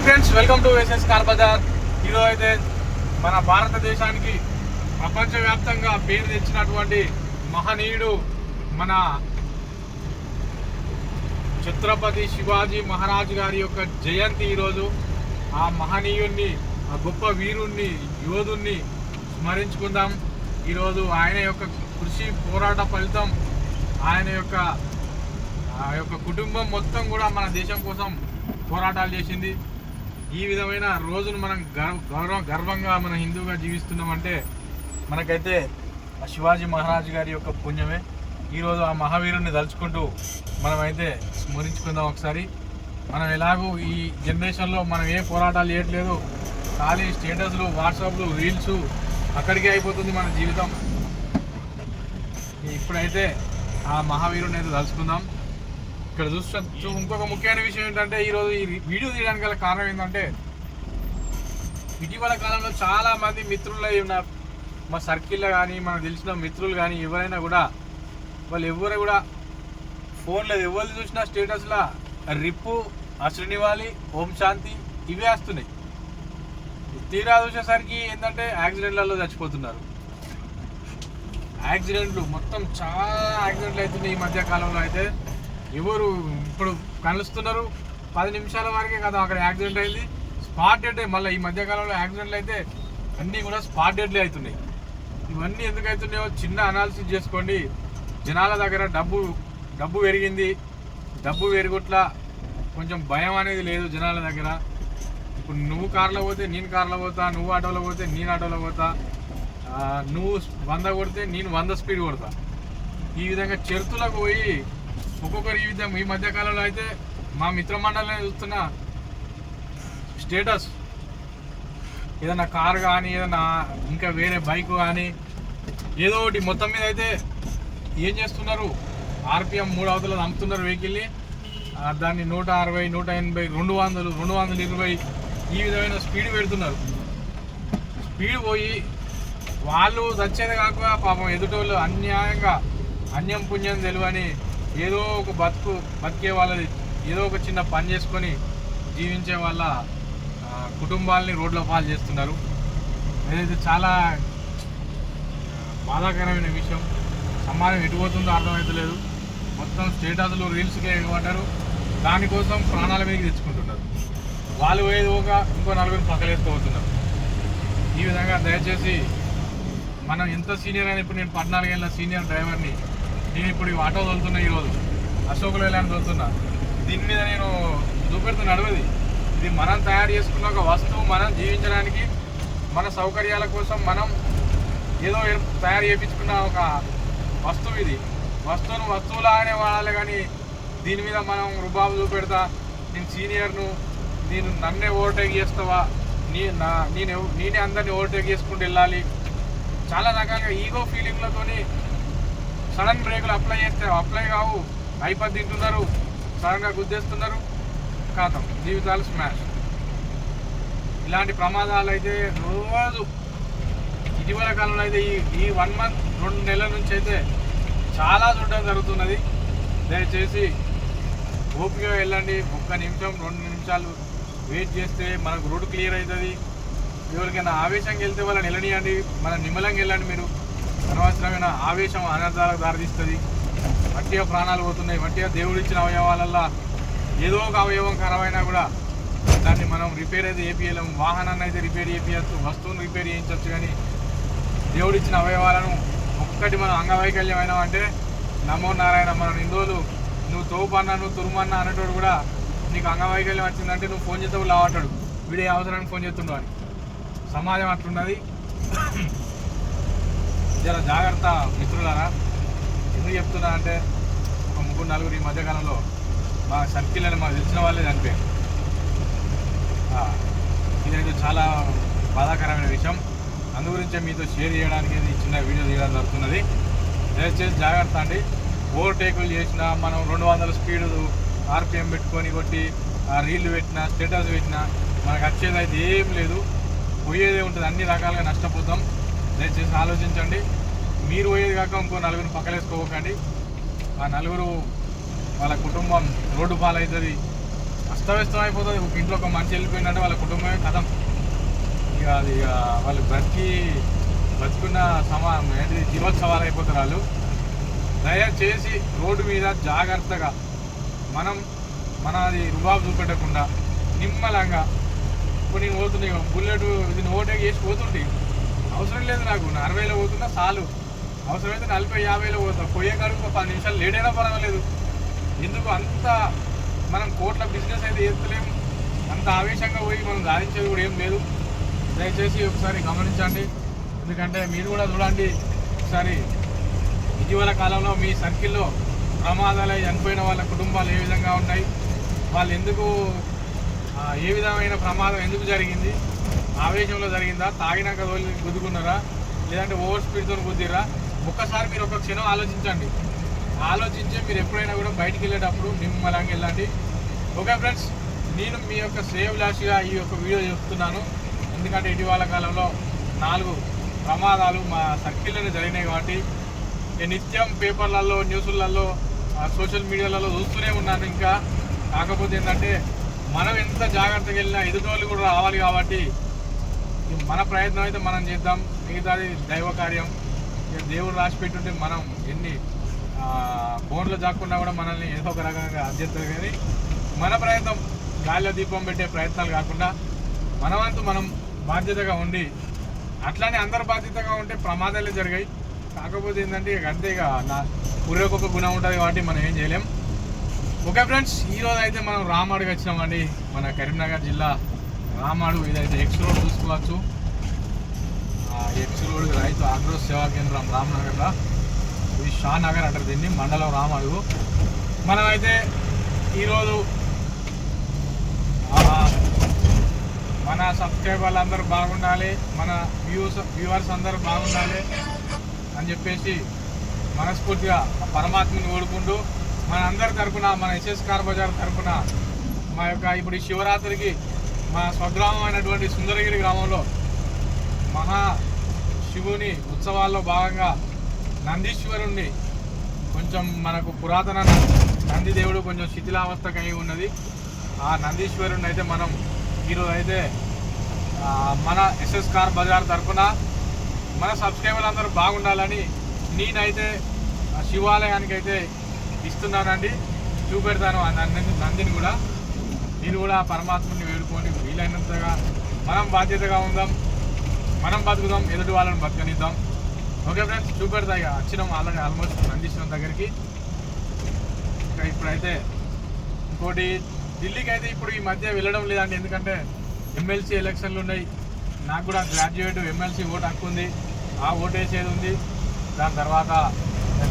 Friends, welcome to SS car bazaar. ఈరోజు అయితే మన భారతదేశానికి ప్రపంచవ్యాప్తంగా పేరు తెచ్చినటువంటి మహనీయుడు మన ఛత్రపతి శివాజీ మహారాజ్ గారి యొక్క జయంతి. ఈరోజు ఆ మహనీయుణ్ణి, ఆ గొప్ప వీరుణ్ణి, యోధుణ్ణి స్మరించుకుందాం. ఈరోజు ఆయన యొక్క కృషి పోరాట ఫలితం, ఆయన యొక్క కుటుంబం మొత్తం కూడా మన దేశం కోసం పోరాటాలు చేసింది. ఈ విధమైన రోజును మనం గర్వంగా మన హిందువుగా జీవిస్తున్నామంటే మనకైతే ఆ శివాజీ మహారాజ్ గారి యొక్క పుణ్యమే. ఈరోజు ఆ మహావీరుణ్ణి తలుచుకుంటూ మనమైతే స్మరించుకుందాం ఒకసారి. మనం ఎలాగూ ఈ జనరేషన్లో మనం ఏ పోరాటాలు చేయట్లేదు, ఖాళీ స్టేటస్లు, వాట్సాప్లు, రీల్స్, అక్కడికే అయిపోతుంది మన జీవితం. ఇప్పుడైతే ఆ మహావీరుని అయితే తలుచుకుందాం. ఇక్కడ చూస్తూ ఇంకొక ముఖ్యమైన విషయం ఏంటంటే, ఈరోజు ఈ వీడియో తీయడానికి గల కారణం ఏంటంటే, ఇటీవల కాలంలో చాలామంది మిత్రులు ఉన్న మా సర్కిల్లో కానీ మనకు తెలిసిన మిత్రులు కానీ ఎవరైనా కూడా ఎవరు కూడా ఫోన్లో ఎవరు చూసినా స్టేటస్లో రిప్పు, అశ్రునివాలి, ఓం శాంతి ఇవే వస్తున్నాయి. తీరా చూసేసరికి ఏంటంటే యాక్సిడెంట్లలో చచ్చిపోతున్నారు. యాక్సిడెంట్లు మొత్తం చాలా యాక్సిడెంట్లు అవుతున్నాయి ఈ మధ్య కాలంలో. అయితే ఎవరు ఇప్పుడు కలుస్తున్నారు 10 నిమిషాల వరకే కదా అక్కడ యాక్సిడెంట్ అయింది, స్పాట్ డెడ్. మళ్ళీ ఈ మధ్యకాలంలో యాక్సిడెంట్లు అయితే అన్నీ కూడా స్పాట్ డెడ్లే అవుతున్నాయి. ఇవన్నీ ఎందుకు అవుతున్నాయో చిన్న అనాలిసిస్ చేసుకోండి. జనాల దగ్గర డబ్బు పెరిగింది, డబ్బు పెరుగుట్లా కొంచెం భయం అనేది లేదు జనాల దగ్గర. ఇప్పుడు నువ్వు కార్లో పోతే నేను కార్లో పోతా, నువ్వు ఆటోలో పోతే నేను ఆటోలో పోతా, నువ్వు 100 కొడితే నేను 100 స్పీడ్ కొడతా. ఈ విధంగా చర్తులకు పోయి ఒక్కొక్కరు ఈ మధ్యకాలంలో అయితే మా మిత్రమండలిని చూస్తున్న స్టేటస్ ఏదైనా కారు కానీ ఏదైనా ఇంకా వేరే బైక్ కానీ ఏదో ఒకటి మొత్తం మీద అయితే ఏం చేస్తున్నారు, ఆర్పిఎం 3 అవతల అమ్ముతున్నారు వెహికల్ని. దాన్ని 160, 180, 200, 220 ఈ విధమైన స్పీడ్ పెడుతున్నారు. స్పీడ్ పోయి వాళ్ళు చచ్చేది కాక పాపం ఎదుటోళ్ళు అన్యం పుణ్యం తెలియని ఏదో ఒక బతికే వాళ్ళది ఏదో ఒక చిన్న పని చేసుకొని జీవించే వాళ్ళ కుటుంబాలని రోడ్ల పాలు చేస్తున్నారు. ఏదైతే చాలా బాధాకరమైన విషయం. సమాజం ఎటుపోతుందో అర్థమవుతలేదు. మొత్తం స్టేటస్లు, రీల్స్కే ఇవ్వమంటారు, దానికోసం ప్రాణాల మీదకి తెచ్చుకుంటున్నారు. వాళ్ళు పోయేది ఇంకో 4 పక్కలేసుకోబోతున్నారు. ఈ విధంగా దయచేసి మనం ఎంత సీనియర్ అయినా, ఇప్పుడు నేను 14 ఏళ్ళ సీనియర్ డ్రైవర్ని, నేను ఇప్పుడు ఈ ఆటో తోలుతున్నా, ఈరోజు అశోక్ లేలాండ్ తోలుతున్నా. దీని మీద నేను చూపెడుతున్న నడవది. ఇది మనం తయారు చేసుకున్న ఒక వస్తువు, మనం జీవించడానికి మన సౌకర్యాల కోసం మనం ఏదో తయారు చేయించుకున్న ఒక వస్తువు. ఇది వస్తువులాగానే వాడాలి, కానీ దీని మీద మనం రుబాబు చూపెడతా, నేను సీనియర్ను, నేను నన్నే ఓవర్టేక్ చేస్తావా, నేనే అందరినీ ఓవర్టేక్ చేసుకుంటూ వెళ్ళాలి, చాలా రకాలుగా ఈగో ఫీలింగ్లతోని సడన్ బ్రేకులు అప్లై కావు, అయిపోయి తింటున్నారు, సడన్గా గుద్దేస్తున్నారు, ఖాతం, జీవితాలు స్మాష్. ఇలాంటి ప్రమాదాలు అయితే రోజు ఇటీవల కాలంలో అయితే ఈ 1 మంత్ 2 నెలల నుంచి అయితే చాలా చూడడం జరుగుతున్నది. దయచేసి ఓపికగా వెళ్ళండి. 1 నిమిషం 2 నిమిషాలు వెయిట్ చేస్తే మనకు రోడ్డు క్లియర్ అవుతుంది. ఎవరికైనా ఆవేశంగా వెళ్తే వాళ్ళని వెళ్ళనియండి, మనం నిమ్మలంగా వెళ్ళండి. మీరు అనవసరమైన ఆవేశం అనర్థాలకు దారితీస్తుంది. వట్టిగా ప్రాణాలు పోతున్నాయి. వట్టిగా దేవుడు ఇచ్చిన అవయవాలల్లో ఏదో ఒక అవయవం ఖరాబైనా కూడా దాన్ని మనం రిపేర్ అయితే చేయించలేము. వాహనాన్ని అయితే రిపేర్ చేయించవచ్చు, వస్తువును రిపేర్ చేయించవచ్చు, కానీ దేవుడు ఇచ్చిన అవయవాలను ఒక్కటి మనం అంగవైకల్యం అయినా అంటే నమో నారాయణ. మన హిందువులు నువ్వు తోపన్నా, నువ్వు తురుమన్నా అనేటోడు కూడా నీకు అంగవైకల్యం వచ్చిందంటే నువ్వు ఫోన్ చేస్తే లావటాడు, వీడే అవసరానికి ఫోన్ చేస్తుండవు అని. సమాజం అట్లున్నది. జర జాగ్రత్త మిత్రులారా. ఎందుకు చెప్తున్నా అంటే, ఒక 3-4 ఈ మధ్యకాలంలో మా సర్కిల్ అని మాకు తెలిసిన వాళ్ళే చనిపోయారు. ఇదైతే చాలా బాధాకరమైన విషయం. అందు గురించే మీతో షేర్ చేయడానికి చిన్న వీడియో తీయడం జరుగుతున్నది. దయచేసి జాగ్రత్త అండి. ఓవర్టేకులు చేసినా, మనం 200 స్పీడ్ ఆర్పిఎం పెట్టుకొని కొట్టి రీళ్లు పెట్టినా, స్టేటస్ పెట్టినా మనకు వచ్చేది అయితే ఏం లేదు, పోయేదే ఉంటుంది. అన్ని రకాలుగా నష్టపోతాం. దయచేసి ఆలోచించండి. మీరు పోయేది కాక ఇంకో 4 పక్కలేసుకోకండి. ఆ 4 వాళ్ళ కుటుంబం రోడ్డు పాలవుతుంది. అస్తవ్యస్తం అయిపోతుంది. ఒక ఇంట్లో ఒక మనిషి వెళ్ళిపోయిందంటే వాళ్ళ కుటుంబమే కథం. ఇక అది వాళ్ళు బతుకున్న ఏంటి జీవోత్సవాలు అయిపోతారు వాళ్ళు. దయచేసి రోడ్డు మీద జాగ్రత్తగా మనది రుబాబు చూపెట్టకుండా నిమ్మలంగా ఇప్పుడు నేను పోతుంది బుల్లెట్ ఇది ఓవర్టేక్ చేసి పోతుంటే అవసరం లేదు నాకు 60లో పోతున్నా చాలు. అవసరమైతే 40-50లో పోతా. పోయే కాడికి 10 నిమిషాలు లేట్ అయినా పర్వాలేదు. ఎందుకు అంత మనం కోట్ల బిజినెస్ అయితే చేస్తలేము. అంత ఆవేశంగా పోయి మనం సాధించేది కూడా ఏం లేదు. దయచేసి ఒకసారి గమనించండి. ఎందుకంటే మీరు కూడా చూడండి ఒకసారి ఇటీవల కాలంలో మీ సర్కిల్లో ప్రమాదాలు చనిపోయిన వాళ్ళ కుటుంబాలు ఏ విధంగా ఉన్నాయి, వాళ్ళు ఎందుకు ఏ విధమైన ప్రమాదం ఎందుకు జరిగింది, ఆవేశంలో జరిగిందా, తాగినాక గుద్దుకున్నారా, లేదంటే ఓవర్ స్పీడ్తో గుద్దిరా. ఒక్కసారి మీరు ఒక క్షణం ఆలోచించండి. ఆలోచించి మీరు ఎప్పుడైనా కూడా బయటికి వెళ్ళేటప్పుడు నిమ్మలంగా వెళ్ళండి. ఓకే ఫ్రెండ్స్, నేను మీ యొక్క శ్రేయోభిలాషిగా ఈ యొక్క వీడియో చెప్తున్నాను. ఎందుకంటే ఇటీవల కాలంలో 4 ప్రమాదాలు మా సర్కిల్లోనే జరిగినాయి కాబట్టి నిత్యం పేపర్లలో, న్యూస్లలో, సోషల్ మీడియాలలో చూస్తూనే ఉన్నాను. ఇంకా కాకపోతే ఏంటంటే మనం ఎంత జాగ్రత్తగా వెళ్ళినా ఎదుటోళ్ళు కూడా రావాలి కాబట్టి మన ప్రయత్నం అయితే మనం చేద్దాం. మిగతాది దైవ కార్యం. దేవుడు రాసి పెట్టుంటే మనం ఎన్ని ఫోన్లో జాక్కుండా కూడా మనల్ని ఏదో ఒక రకంగా అధ్యతలు. కానీ మన ప్రయత్నం గాలిలో దీపం పెట్టే ప్రయత్నాలు కాకుండా మనవంతు మనం బాధ్యతగా ఉండి, అట్లానే అందరు బాధ్యతగా ఉంటే ప్రమాదాలే జరిగాయి. కాకపోతే ఏంటంటే అంతే ఇక పుర్రెకొక గుణం ఉంటుంది కాబట్టి మనం ఏం చేయలేం. ఓకే ఫ్రెండ్స్, ఈరోజు అయితే మనం రామాడుకి వచ్చినామండి. మన కరీంనగర్ జిల్లా రామాడు. ఇదైతే ఎక్స్ రోడ్ చూసుకోవచ్చు. ఎక్స్ రోడ్ రైతు ఆగ్రో సేవా కేంద్రం రామనగర్లో. ఇది షానగర్ అంటారు దీన్ని, మండలం రామాడు. మనమైతే ఈరోజు మన సబ్స్క్రైబర్లు అందరూ బాగుండాలి, మన వ్యూవర్స్ అందరూ బాగుండాలి అని చెప్పేసి మనస్ఫూర్తిగా పరమాత్మని కోరుకుంటూ మన అందరి తరఫున, మన ఎస్ఎస్ కార్ బజార్ తరఫున మా యొక్క ఇప్పుడు ఈ శివరాత్రికి మా స్వగ్రామం అయినటువంటి సుందరగిరి గ్రామంలో మహా శివుని ఉత్సవాల్లో భాగంగా నందీశ్వరుణ్ణి కొంచెం మనకు పురాతన నంది దేవుడు కొంచెం శిథిలావస్థకు అయి ఉన్నది. ఆ నందీశ్వరుణ్ణి అయితే మనం ఈరోజు అయితే మన ఎస్ఎస్ కార్ బజార్ తరఫున మన సబ్స్క్రైబర్లు అందరూ బాగుండాలని నేనైతే శివాలయానికి అయితే ఇస్తున్నానండి. చూపెడతాను ఆ నందిని కూడా. మీరు కూడా పరమాత్మని వేడుకొని వీలైనంతగా మనం బాధ్యతగా ఉందాం, మనం బతుకుదాం, ఎదుటి వాళ్ళని బతకనిద్దాం. ఓకే ఫ్రెండ్స్, చూపెడతా. ఇక వచ్చినాం ఆల్రెడీ ఆల్మోస్ట్ నందీశ్వరం దగ్గరికి. ఇంకా ఇప్పుడైతే ఇంకోటి ఢిల్లీకి అయితే ఇప్పుడు ఈ మధ్య వెళ్ళడం లేదండి. ఎందుకంటే ఎమ్మెల్సీ ఎలక్షన్లు ఉన్నాయి. నాకు కూడా గ్రాడ్యుయేట్ ఎమ్మెల్సీ ఓటు హక్కు ఉంది. ఆ ఓటు వేసేది ఉంది. దాని తర్వాత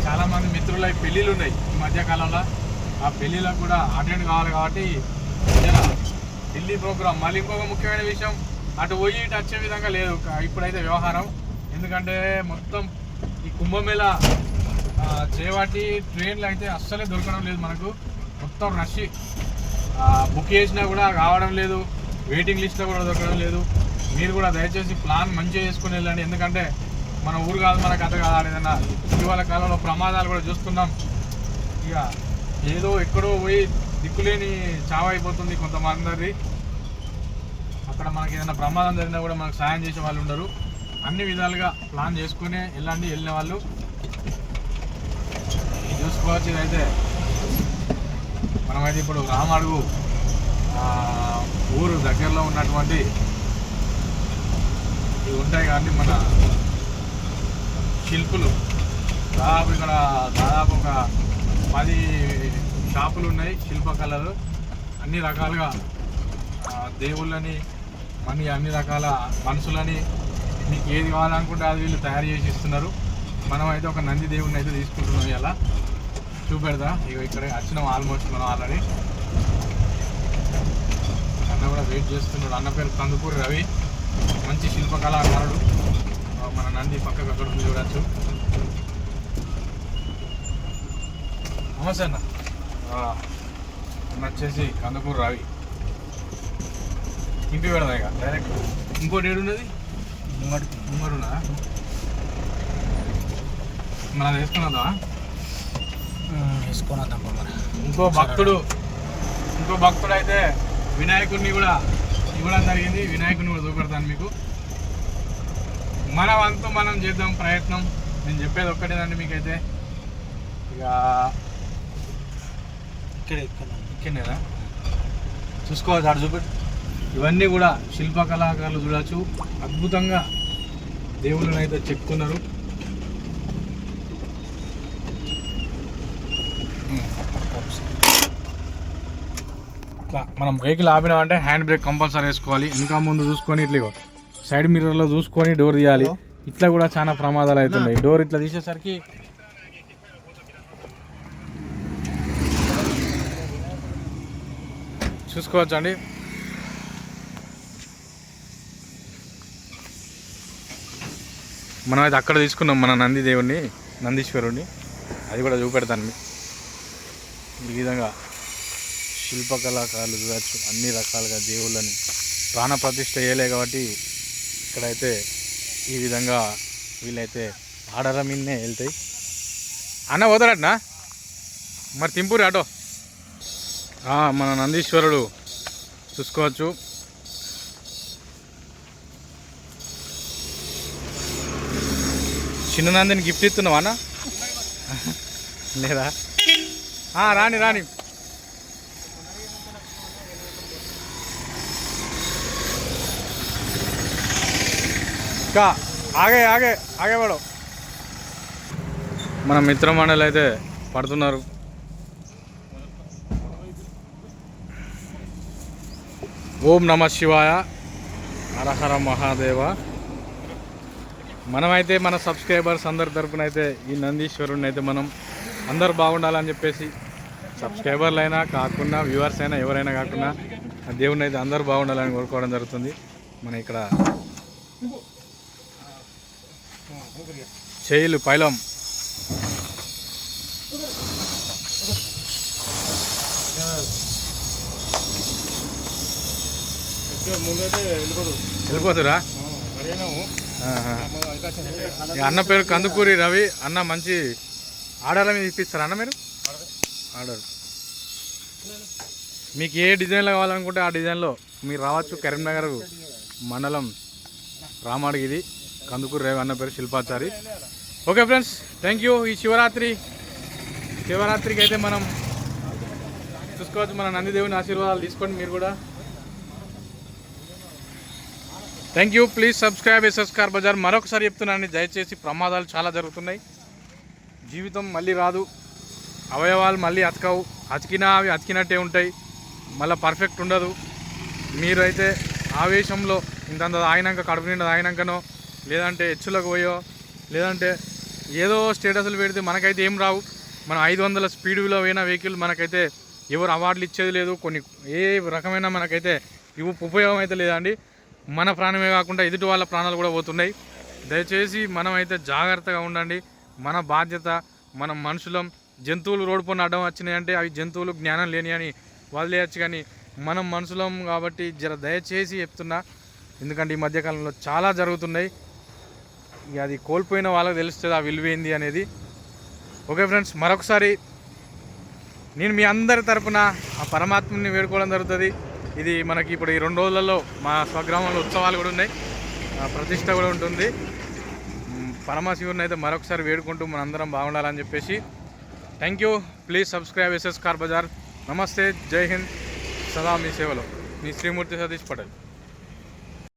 చాలామంది మిత్రుల పెళ్ళిళ్ళు ఉన్నాయి ఈ మధ్యకాలంలో. ఆ పెళ్ళిళ్ళకు కూడా అటెండ్ కావాలి కాబట్టి ఢిల్లీ ప్రోగ్రామ్. మళ్ళీ ఇంకొక ముఖ్యమైన విషయం, అటు పోయి ఇటు వచ్చే విధంగా లేదు ఇప్పుడైతే వ్యవహారం. ఎందుకంటే మొత్తం ఈ కుంభమేళ చేపట్టి ట్రైన్లు అయితే అస్సలే దొరకడం లేదు మనకు. మొత్తం రష్. బుక్ చేసినా కూడా కావడం లేదు, వెయిటింగ్ లిస్ట్లో కూడా దొరకడం లేదు. మీరు కూడా దయచేసి ప్లాన్ మంచిగా చేసుకుని వెళ్ళండి. ఎందుకంటే మన ఊరు కాదు, మన కథ కాదు. ఏదైనా ఇటీవల కాలంలో ప్రమాదాలు కూడా చూస్తున్నాం. ఇక ఏదో ఎక్కడో పోయి దిక్కులేని చావు అయిపోతుంది కొంతమంది. అక్కడ మనకి ఏదైనా ప్రమాదం జరిగినా కూడా మనకు సాయం చేసే వాళ్ళు ఉండరు. అన్ని విధాలుగా ప్లాన్ చేసుకునే వెళ్ళండి. వెళ్ళిన వాళ్ళు చూసుకోవచ్చు. ఇదైతే మనమైతే ఇప్పుడు రామడుగు ఊరు దగ్గరలో ఉన్నటువంటి ఇవి ఉంటాయి కానీ మన శిల్పులు దాదాపు ఒక 10 షాపులు ఉన్నాయి. శిల్పకళలు అన్ని రకాలుగా దేవుళ్ళని అన్ని రకాల మనుషులని మీకు ఏది కావాలనుకుంటే అది వీళ్ళు తయారు చేసి ఇస్తున్నారు. మనం అయితే ఒక నంది దేవుడిని అయితే తీసుకుంటున్నాం. ఇలా చూపెడతా. ఇక ఇక్కడ వచ్చినాం ఆల్మోస్ట్ మనం ఆల్రెడీ. అన్న కూడా వెయిట్ చేస్తున్నాడు. అన్న పేరు కందుకూరి రవి, మంచి శిల్పకళాకారుడు. మన నంది పక్కకు అక్కడ చూడవచ్చు. నమస్తే అన్న. అన్న వచ్చేసి కందుకూరి రవి. ఇంటి పెడదా ఇక డైరెక్ట్. ఇంకోటి ఏడున్నది ముంగడున్నా మన వేసుకున్నదా? వేసుకున్నదా. ఇంకో భక్తుడు ఇంకో భక్తుడు అయితే వినాయకుడిని కూడా ఇవ్వడం జరిగింది. వినాయకుడిని కూడా చూపెడతాను మీకు. మన వంతు మనం చేద్దాం ప్రయత్నం. నేను చెప్పేది ఒక్కటేనండి మీకైతే. ఇక ఇక్కడేనా చూసుకోవచ్చు, ఆడ చూపెట్టు. ఇవన్నీ కూడా శిల్పకళాకారులు చూడవచ్చు. అద్భుతంగా దేవుళ్ళని అయితే చెక్కున్నారు. ఇట్లా మనం వెహికల్ ఆపినామంటే హ్యాండ్ బ్రేక్ కంపల్సరీ వేసుకోవాలి. ఇంకా ముందు చూసుకొని ఇట్లా సైడ్ మిర్రర్లో చూసుకొని డోర్ తీయాలి. ఇట్లా కూడా చాలా ప్రమాదాలు అవుతున్నాయి. డోర్ ఇట్లా తీసేసరికి చూసుకోవచ్చు అండి. మనం అయితే అక్కడ తీసుకున్నాం మన నందీశ్వరుడిని. అది కూడా చూపెడతాను. ఈ విధంగా శిల్పకళాకారులు చూడవచ్చు. అన్ని రకాలుగా దేవుళ్ళని ప్రాణప్రతిష్ఠ చేయలే కాబట్టి ఇక్కడైతే ఈ విధంగా వీళ్ళైతే ఆడర మీదనే వెళ్తాయి. అన్న పోతాడటనా మరి తింపూరి ఆటో. మన నందీశ్వరుడు చూసుకోవచ్చు. చిన్న నందిని గిఫ్ట్ ఇస్తున్నావా అన్న? లేదా? రాని రాని. ఇంకా ఆగేవాడు. మన మిత్రమండలి అయితే పడుతున్నారు. ఓం నమ శివాయ, హరహర మహాదేవ. మనమైతే మన సబ్స్క్రైబర్స్ అందరి తరపున అయితే ఈ నందీశ్వరుడిని అయితే మనం అందరు బాగుండాలని చెప్పేసి, సబ్స్క్రైబర్లు అయినా కాకుండా వ్యూవర్స్ అయినా ఎవరైనా కాకుండా ఆ దేవుడిని అయితే అందరూ బాగుండాలని కోరుకోవడం జరుగుతుంది. మన ఇక్కడ చేయిలు పైలం వెళ్ళిపోతురా. అన్న పేరు కందుకూరి రవి. అన్న మంచి ఆర్డర్ల మీద ఇప్పిస్తారా అన్న మీరు? ఆర్డర్ మీకు ఏ డిజైన్లో కావాలనుకుంటే ఆ డిజైన్లో మీరు రావచ్చు. కరీంనగర్ మండలం రామాడిగిది. కందుకూరి రవి అన్న పేరు Shilpachari. Okay friends, thank you. ఈ శివరాత్రికి అయితే మనం చూసుకోవచ్చు. మన నందిదేవుని ఆశీర్వాదాలు తీసుకోండి మీరు కూడా. Thank you. Please subscribe SS car bazaar. మరొకసారి చెప్తున్నాను, దయచేసి ప్రమాదాలు చాలా జరుగుతున్నాయి. జీవితం మళ్ళీ రాదు. అవయవాలు మళ్ళీ అతకవు. అతికినా అవి అతికినట్టే ఉంటాయి. మళ్ళీ పర్ఫెక్ట్ ఉండదు. మీరు అయితే ఆవేశంలో ఇంతంత తాగినాక, కడుపు నిండా తాగినాకనో, లేదంటే హెచ్చులకు పోయో, లేదంటే ఏదో స్టేటస్లు పెడితే మనకైతే ఏం రావు. మనం 500 స్పీడ్లో పోయిన వెహికల్ మనకైతే ఎవరు అవార్డులు ఇచ్చేది లేదు. కొన్ని ఏ రకమైన మనకైతే ఉపయోగం అయితే లేదండి. మన ప్రాణమే కాకుండా ఎదుటి వాళ్ళ ప్రాణాలు కూడా పోతున్నాయి. దయచేసి మనమైతే జాగ్రత్తగా ఉండండి. మన బాధ్యత. మనం మనుషులం. జంతువులు రోడ్డు పైన అడ్డం వచ్చినాయంటే అవి జంతువులు, జ్ఞానం లేని అని వదిలేయచ్చు. కానీ మనం మనుషులం కాబట్టి దయచేసి చెప్తున్నా. ఎందుకంటే ఈ మధ్యకాలంలో చాలా జరుగుతున్నాయి. ఇక అది కోల్పోయిన వాళ్ళకి తెలుస్తుంది ఆ విలువేంది అనేది. ఓకే ఫ్రెండ్స్, మరొకసారి నేను మీ అందరి తరపున ఆ పరమాత్మని వేడుకోవడం జరుగుతుంది. ఇది మనకి ఇప్పుడు ఈ 2 రోజులలో మా స్వగ్రామంలో ఉత్సవాలు కూడా ఉన్నాయి, ప్రతిష్ట కూడా ఉంటుంది. పరమశివుని అయితే మరొకసారి వేడుకుంటూ మనందరం బాగుండాలని చెప్పేసి. Thank you. Please subscribe SS car bazaar. నమస్తే, జై హింద్, సదా మీ సేవలో. మీ శ్రీమూర్తి సతీష్ పటేల్.